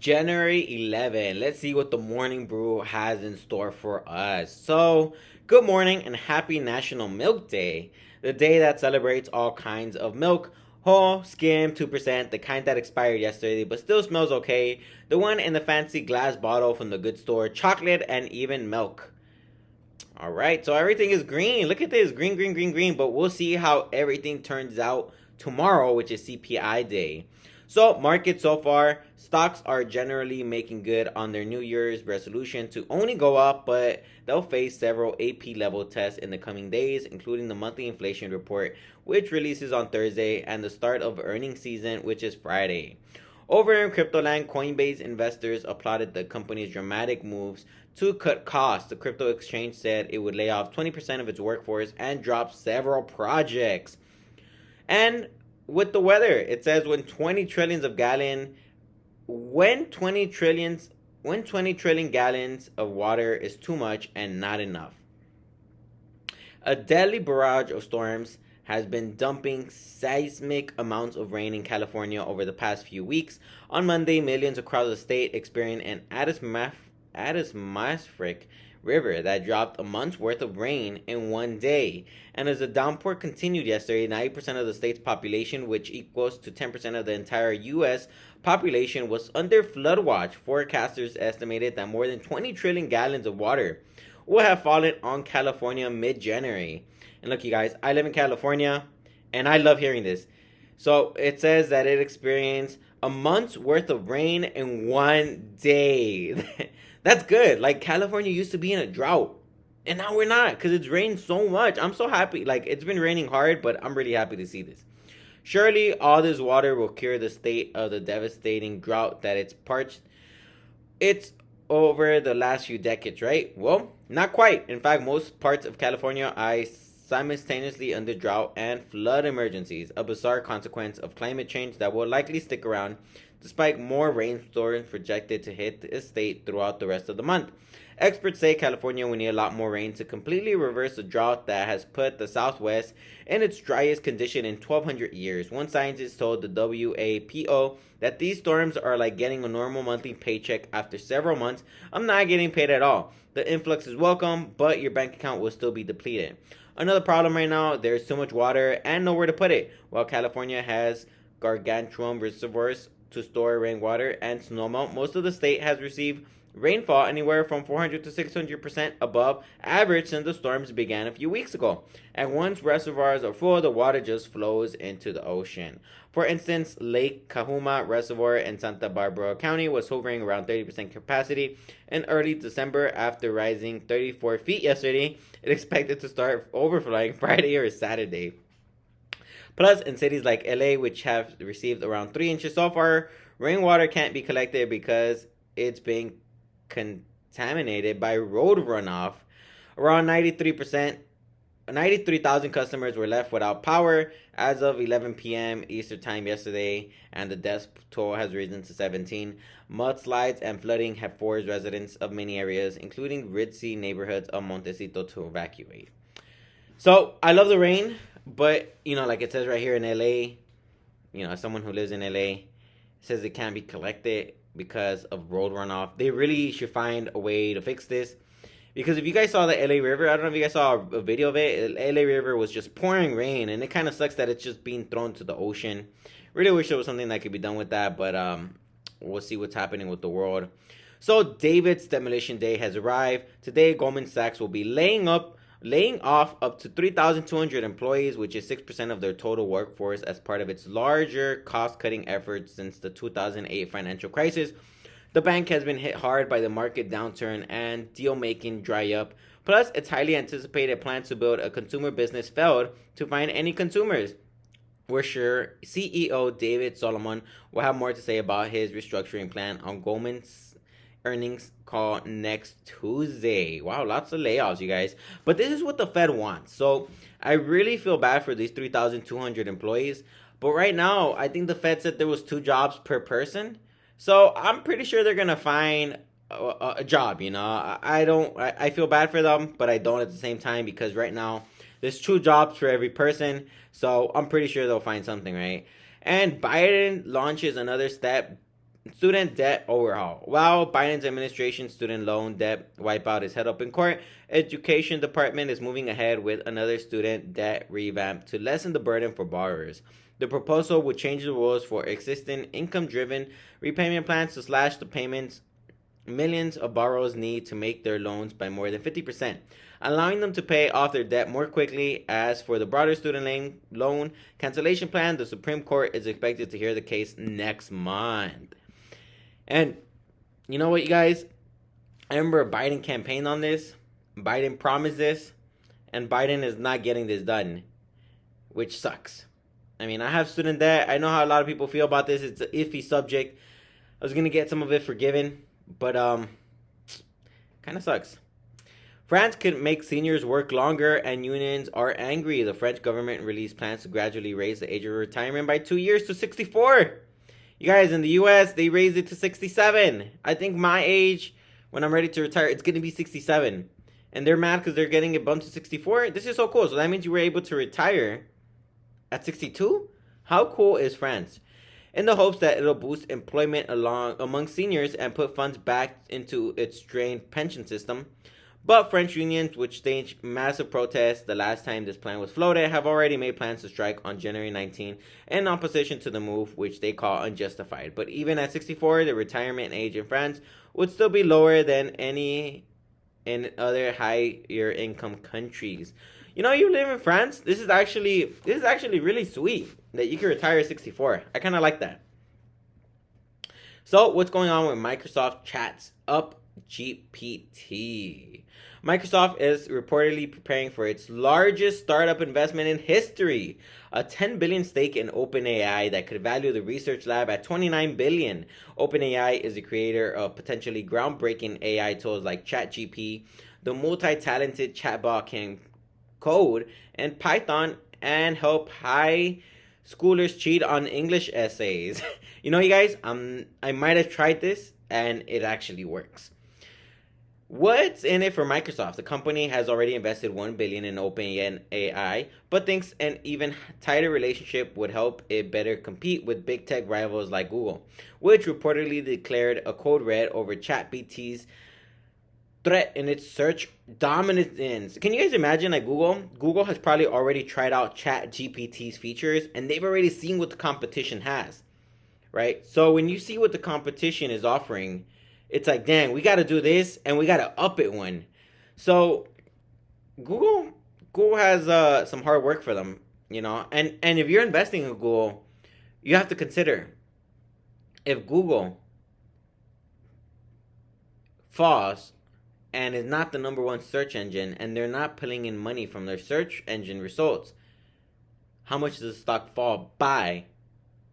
January 11. Let's see what the morning brew has in store for us. So, good morning and happy National Milk Day, the day that celebrates all kinds of milk. Whole, skim, 2%, the kind that expired yesterday but still smells okay, the one in the fancy glass bottle from the good store, chocolate, and even milk. Alright, so everything is green. Look at this, green, green, green, green. But we'll see how everything turns out tomorrow, which is CPI day. So, market so far, stocks are generally making good on their New Year's resolution to only go up, but they'll face several AP level tests in the coming days, including the monthly inflation report, which releases on Thursday, and the start of earnings season, which is Friday. Over in cryptoland, Coinbase investors applauded the company's dramatic moves to cut costs. The crypto exchange said it would lay off 20% of its workforce and drop several projects. And with the weather, it says when 20 trillion gallons of water is too much and not enough. A deadly barrage of storms has been dumping seismic amounts of rain in California over the past few weeks. On Monday, millions across the state experienced an atmospheric river that dropped a month's worth of rain in one day. And as the downpour continued yesterday, 90% of the state's population, which equals to 10% of the entire U.S. population, was under flood watch. Forecasters estimated that more than 20 trillion gallons of water will have fallen on California mid-January. And look, you guys, I live in California, and I love hearing this. So it says that it experienced a month's worth of rain in one day. That's good. Like, California used to be in a drought, and now we're not because it's rained so much. I'm so happy. Like, it's been raining hard, but I'm really happy to see this. Surely, all this water will cure the state of the devastating drought that it's over the last few decades, right? Well, not quite. In fact, most parts of California are simultaneously under drought and flood emergencies, a bizarre consequence of climate change that will likely stick around despite more rainstorms projected to hit the state throughout the rest of the month. Experts say California will need a lot more rain to completely reverse the drought that has put the Southwest in its driest condition in 1,200 years. One scientist told the WAPO that these storms are like getting a normal monthly paycheck after several months of not getting paid at all. The influx is welcome, but your bank account will still be depleted. Another problem right now, there's too much water and nowhere to put it. While California has gargantuan reservoirs to store rainwater and snowmelt, most of the state has received rainfall anywhere from 400 to 600% above average since the storms began a few weeks ago. And once reservoirs are full, the water just flows into the ocean. For instance, Lake Cahuma Reservoir in Santa Barbara County was hovering around 30% capacity in early December after rising 34 feet yesterday. It expected to start overflowing Friday or Saturday. Plus, in cities like LA, which have received around 3 inches so far, rainwater can't be collected because it's being contaminated by road runoff. Around 93,000 customers were left without power as of 11 p.m. Eastern Time yesterday, and the death toll has risen to 17. Mudslides and flooding have forced residents of many areas, including ritzy neighborhoods of Montecito, to evacuate. So, I love the rain, but, like it says right here in LA, as someone who lives in LA, it says it can't be collected because of road runoff. They really should find a way to fix this. Because if you guys saw the LA River, I don't know if you guys saw a video of it. LA River was just pouring rain, and it kind of sucks that it's just being thrown to the ocean. Really wish there was something that could be done with that, but we'll see what's happening with the world. So David's demolition day has arrived. Today, Goldman Sachs will be laying off up to 3,200 employees, which is 6% of their total workforce, as part of its larger cost-cutting efforts since the 2008 financial crisis. The bank has been hit hard by the market downturn and deal-making dry up. Plus, its highly anticipated plan to build a consumer business failed to find any consumers. We're sure CEO David Solomon will have more to say about his restructuring plan on Goldman's earnings call next Tuesday. Wow, lots of layoffs, you guys. But this is what the Fed wants. So I really feel bad for these 3,200 employees. But right now, I think the Fed said there was 2 jobs per person. So I'm pretty sure they're going to find a job, I feel bad for them, but I don't at the same time, because right now there's 2 jobs for every person. So I'm pretty sure they'll find something, right? And Biden launches another step Student debt overhaul. While Biden's administration's student loan debt wipeout is held up in court, Education Department is moving ahead with another student debt revamp to lessen the burden for borrowers. The proposal would change the rules for existing income-driven repayment plans to slash the payments millions of borrowers need to make their loans by more than 50%, allowing them to pay off their debt more quickly. As for the broader student loan cancellation plan, the Supreme Court is expected to hear the case next month. And you know what, you guys? I remember Biden campaigned on this. Biden promised this. And Biden is not getting this done, which sucks. I mean, I have student debt. I know how a lot of people feel about this. It's an iffy subject. I was going to get some of it forgiven, but kind of sucks. France could make seniors work longer, and unions are angry. The French government released plans to gradually raise the age of retirement by 2 years to 64. You guys, in the U.S., they raised it to 67. I think my age, when I'm ready to retire, it's going to be 67. And they're mad because they're getting it bumped to 64. This is so cool. So that means you were able to retire at 62? How cool is France? In the hopes that it'll boost employment among seniors and put funds back into its strained pension system. But French unions, which staged massive protests the last time this plan was floated, have already made plans to strike on January 19 in opposition to the move, which they call unjustified. But even at 64, the retirement age in France would still be lower than any in other higher income countries. You know, you live in France. This is actually really sweet that you can retire at 64. I kind of like that. So, what's going on with Microsoft Chat's GPT? Microsoft is reportedly preparing for its largest startup investment in history, a $10 billion stake in OpenAI that could value the research lab at $29 billion. OpenAI is the creator of potentially groundbreaking AI tools like ChatGPT. The multi-talented chatbot can code and Python and help high schoolers cheat on English essays. You know, you guys, I might have tried this and it actually works. What's in it for Microsoft? The company has already invested $1 billion in OpenAI, but thinks an even tighter relationship would help it better compete with big tech rivals like Google, which reportedly declared a code red over ChatGPT's threat in its search dominance. Can you guys imagine, like Google has probably already tried out ChatGPT's features and they've already seen what the competition has, right? So when you see what the competition is offering, it's like, dang, we got to do this and we got to up it one. So Google has some hard work for them, you know. And if you're investing in Google, you have to consider, if Google falls and is not the number one search engine and they're not pulling in money from their search engine results, how much does the stock fall by,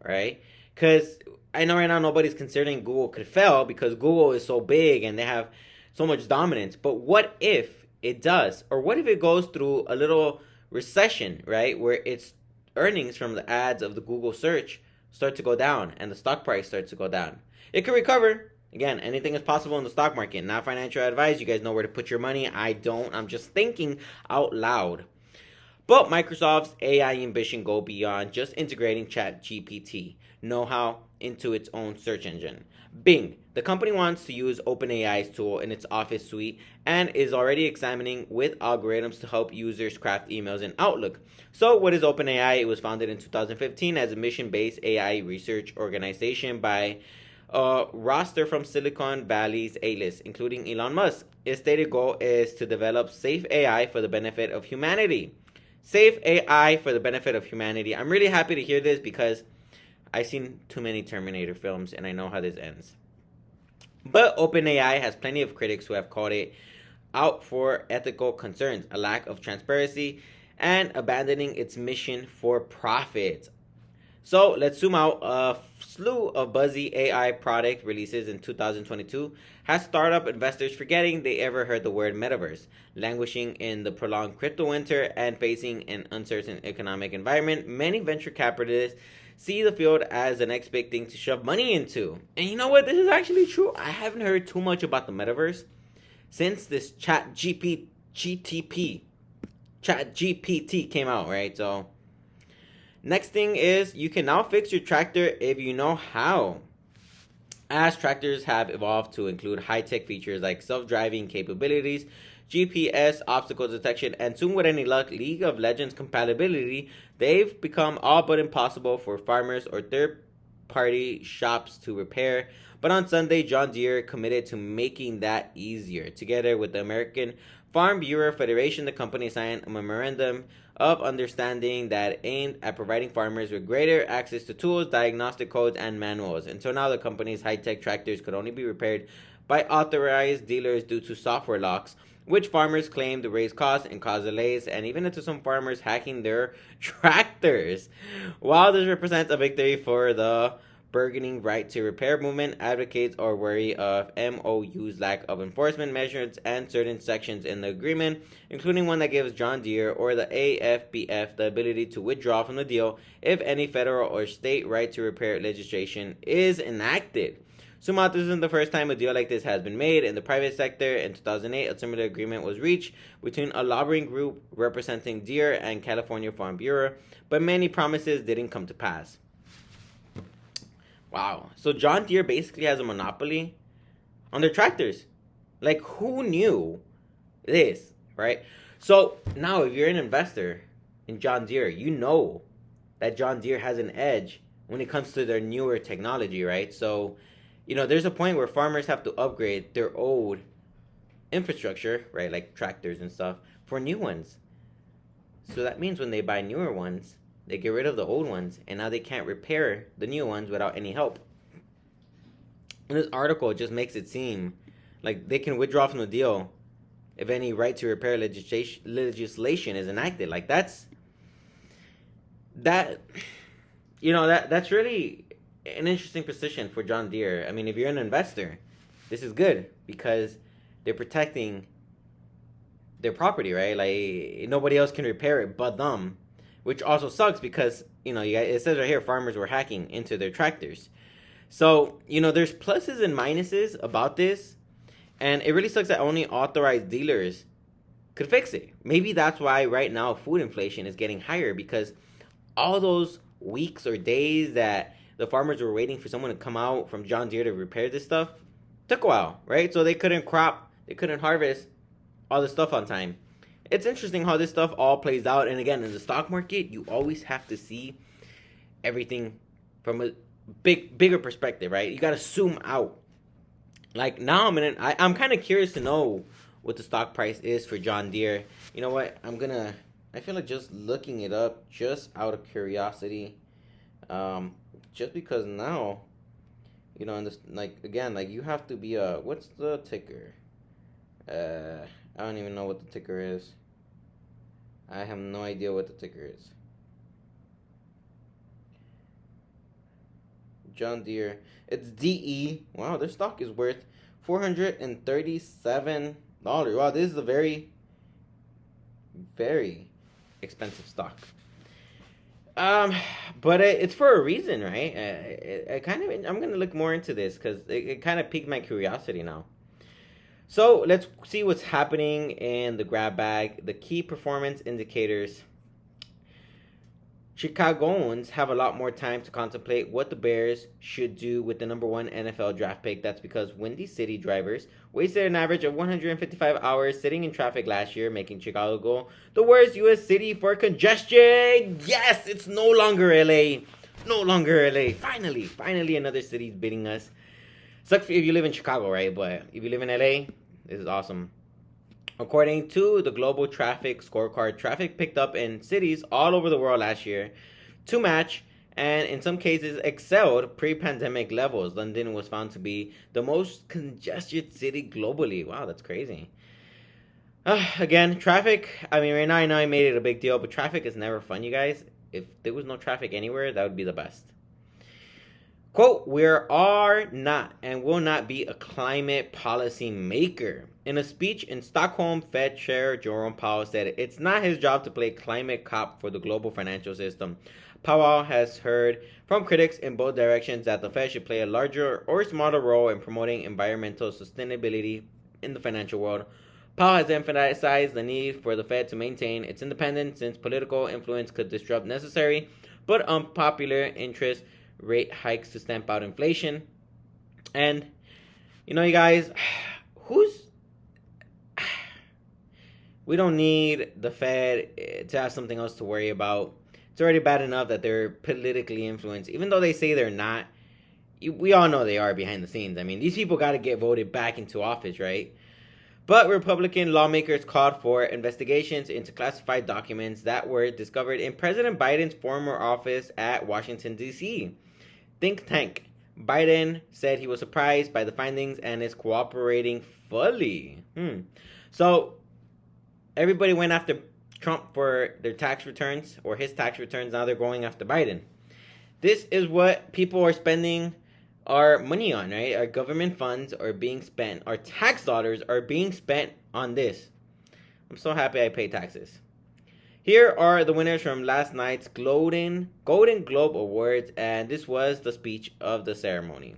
right? Because I know right now nobody's considering Google could fail because Google is so big and they have so much dominance. But what if it does? Or what if it goes through a little recession, right? Where its earnings from the ads of the Google search start to go down and the stock price starts to go down. It could recover. Again, anything is possible in the stock market. Not financial advice. You guys know where to put your money. I don't. I'm just thinking out loud. But Microsoft's AI ambition go beyond just integrating ChatGPT know-how into its own search engine. Bing. The company wants to use OpenAI's tool in its Office suite and is already examining with algorithms to help users craft emails in Outlook. So what is OpenAI? It was founded in 2015 as a mission-based AI research organization by a roster from Silicon Valley's A-list, including Elon Musk. Its stated goal is to develop safe AI for the benefit of humanity. Safe AI for the benefit of humanity. I'm really happy to hear this because I've seen too many Terminator films and I know how this ends. But OpenAI has plenty of critics who have called it out for ethical concerns, a lack of transparency, and abandoning its mission for profit. So let's zoom out. A slew of buzzy AI product releases in 2022 has startup investors forgetting they ever heard the word metaverse, languishing in the prolonged crypto winter and facing an uncertain economic environment. Many venture capitalists see the field as the next big thing to shove money into. And you know what? This is actually true. I haven't heard too much about the metaverse since this ChatGPT came out, right? So next thing is you can now fix your tractor if you know how. as tractors have evolved to include high-tech features like self-driving capabilities, GPS, obstacle detection, and soon with any luck, League of Legends compatibility, they've become all but impossible for farmers or third-party shops to repair. But on Sunday, John Deere committed to making that easier. Together with the American Farm Bureau Federation, the company signed a memorandum of understanding that aimed at providing farmers with greater access to tools, diagnostic codes, and manuals. Until now, the company's high-tech tractors could only be repaired by authorized dealers due to software locks, which farmers claim to raise costs and cause delays, and even into some farmers hacking their tractors. While this represents a victory for the burgeoning right to repair movement, advocates are wary of MOU's lack of enforcement measures and certain sections in the agreement, including one that gives John Deere or the AFBF the ability to withdraw from the deal if any federal or state right to repair legislation is enacted. Sumat, this isn't the first time a deal like this has been made. In the private sector, in 2008, a similar agreement was reached between a lobbying group representing Deere and California Farm Bureau, but many promises didn't come to pass. Wow. So John Deere basically has a monopoly on their tractors. Like, who knew this, right? So now if you're an investor in John Deere, you know that John Deere has an edge when it comes to their newer technology, right? So, there's a point where farmers have to upgrade their old infrastructure, right, like tractors and stuff, for new ones. So that means when they buy newer ones, they get rid of the old ones, and now they can't repair the new ones without any help. And this article just makes it seem like they can withdraw from the deal if any right to repair legislation is enacted. Like that's really an interesting position for John Deere. I mean, if you're an investor, this is good because they're protecting their property, right? Like nobody else can repair it but them. Which also sucks because, it says right here, farmers were hacking into their tractors. So, there's pluses and minuses about this. And it really sucks that only authorized dealers could fix it. Maybe that's why right now food inflation is getting higher, because all those weeks or days that the farmers were waiting for someone to come out from John Deere to repair this stuff took a while, right? So they couldn't harvest all the stuff on time. It's interesting how this stuff all plays out. And again, in the stock market, you always have to see everything from a bigger perspective, right? You got to zoom out. Like now I'm kind of curious to know what the stock price is for John Deere. You know what? I feel like just looking it up just out of curiosity. Just because now, in this, you have to be what's the ticker? I don't even know what the ticker is. I have no idea what the ticker is. John Deere. It's DE. Wow, their stock is worth $437. Wow, this is a very, very expensive stock. But it's for a reason, right? I'm gonna look more into this because it kind of piqued my curiosity now. So let's see what's happening in the grab bag. The key performance indicators. Chicagoans have a lot more time to contemplate what the Bears should do with the number one NFL draft pick. That's because Windy City drivers wasted an average of 155 hours sitting in traffic last year, making Chicago the worst U.S. city for congestion. Yes, it's no longer LA. No longer LA. Finally another city's beating us. Sucks if you live in Chicago, right? But if you live in LA, this is awesome. According to the Global Traffic Scorecard, traffic picked up in cities all over the world last year to match and in some cases excelled pre-pandemic levels. London was found to be the most congested city globally. Wow, that's crazy. Again, traffic, right now I know I made it a big deal, but traffic is never fun, you guys. If there was no traffic anywhere, that would be the best. Quote, we are not and will not be a climate policy maker. In a speech in Stockholm, Fed Chair Jerome Powell said it's not his job to play climate cop for the global financial system. Powell has heard from critics in both directions that the Fed should play a larger or smaller role in promoting environmental sustainability in the financial world. Powell has emphasized the need for the Fed to maintain its independence since political influence could disrupt necessary but unpopular interest rate hikes to stamp out inflation. And, you guys, who's. We don't need the Fed to have something else to worry about. It's already bad enough that they're politically influenced, even though they say they're not. We all know they are behind the scenes. I mean, these people got to get voted back into office, right? But Republican lawmakers called for investigations into classified documents that were discovered in President Biden's former office at Washington, D.C. Think tank. Biden said he was surprised by the findings and is cooperating fully. So, everybody went after Trump for their tax returns, or his tax returns. Now they're going after Biden. This is what people are spending our money on, right? Our government funds are being spent. Our tax dollars are being spent on this. I'm so happy I pay taxes. Here are the winners from last night's Golden Globe Awards, and this was the speech of the ceremony.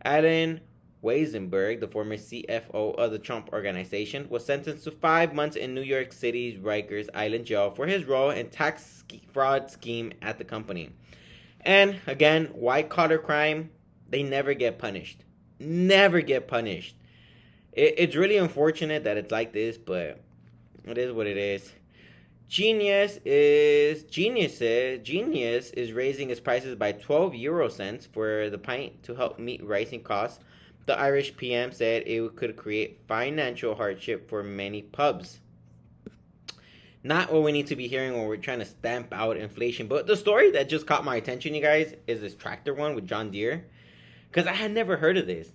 Alan Weisenberg, the former CFO of the Trump Organization, was sentenced to 5 months in New York City's Rikers Island jail for his role in tax fraud scheme at the company. And again, white-collar crime, they never get punished. Never get punished. It's really unfortunate that it's like this, but it is what it is. Genius is raising its prices by 12 euro cents for the pint to help meet rising costs. The Irish PM said it could create financial hardship for many pubs. Not what we need to be hearing when we're trying to stamp out inflation. But the story that just caught my attention, you guys, is this tractor one with John Deere. Because I had never heard of this.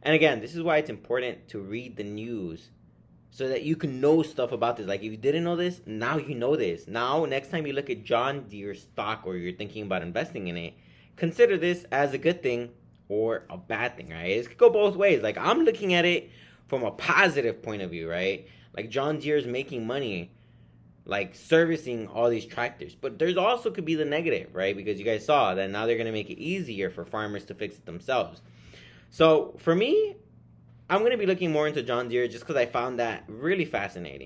And again, this is why it's important to read the news, so that you can know stuff about this. Like, if you didn't know this, now you know this. Now, next time you look at John Deere stock, or you're thinking about investing in it, consider this as a good thing or a bad thing, right? It could go both ways. Like, I'm looking at it from a positive point of view, right? Like, John Deere's making money, like, servicing all these tractors. But there's also could be the negative, right? Because you guys saw that now they're going to make it easier for farmers to fix it themselves. So, for me, I'm going to be looking more into John Deere just because I found that really fascinating.